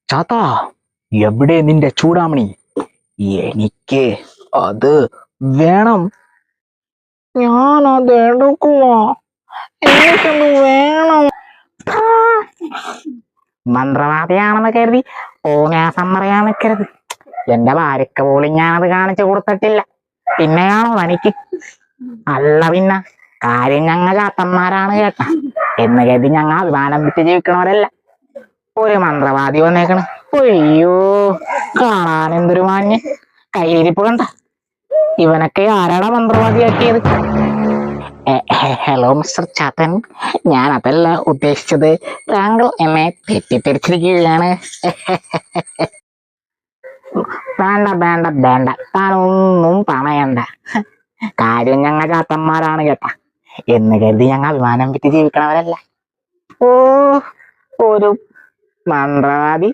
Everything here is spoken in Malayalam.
ചാത്താ, എവിടെ നിന്റെ ചൂടാമണി? എനിക്ക് അത് വേണം. ഞാനത് എടുക്കുമോ? എനിക്കത് വേണം. മന്ത്രവാദിയാണെന്ന് കരുതി ഓനാസം പറയാൻ നിൽക്കരുത്. എന്റെ ഭാര്യക്ക് പോലും ഞാനത് കാണിച്ചു കൊടുത്തിട്ടില്ല. പിന്നെയാണോ തനിക്ക്? അല്ല പിന്നെ, കാര്യം ഞങ്ങൾ ചാത്തന്മാരാണ് കേട്ട എന്ന് കരുതി ഞങ്ങൾ അഭിമാനം വിട്ട് ജീവിക്കണവരല്ല. ഒരു മന്ത്രവാദി വന്നേക്കണ്. അയ്യോ, കാണാൻ എന്തൊരു മാന്യ. കയ്യിരിപ്പ് കണ്ട. ഇവനൊക്കെ ആരാണ് മന്ത്രവാദിയാക്കിയത്? ഹലോ മിസ്റ്റർ ചാത്തൻ, ഞാൻ അതല്ല ഉദ്ദേശിച്ചത്. താങ്കൾ എന്നെ തെറ്റിദ്ധരിച്ചിരിക്കുകയാണ്. വേണ്ട വേണ്ട വേണ്ട, താനൊന്നും പണയണ്ട. കാര്യം ഞങ്ങൾ ചാത്തന്മാരാണ് കേട്ടാ എന്ന് കരുതി ഞങ്ങൾ അഭിമാനം വിറ്റ് ജീവിക്കണവരല്ല. ഓ, ഒരു മന്ത്രവാദി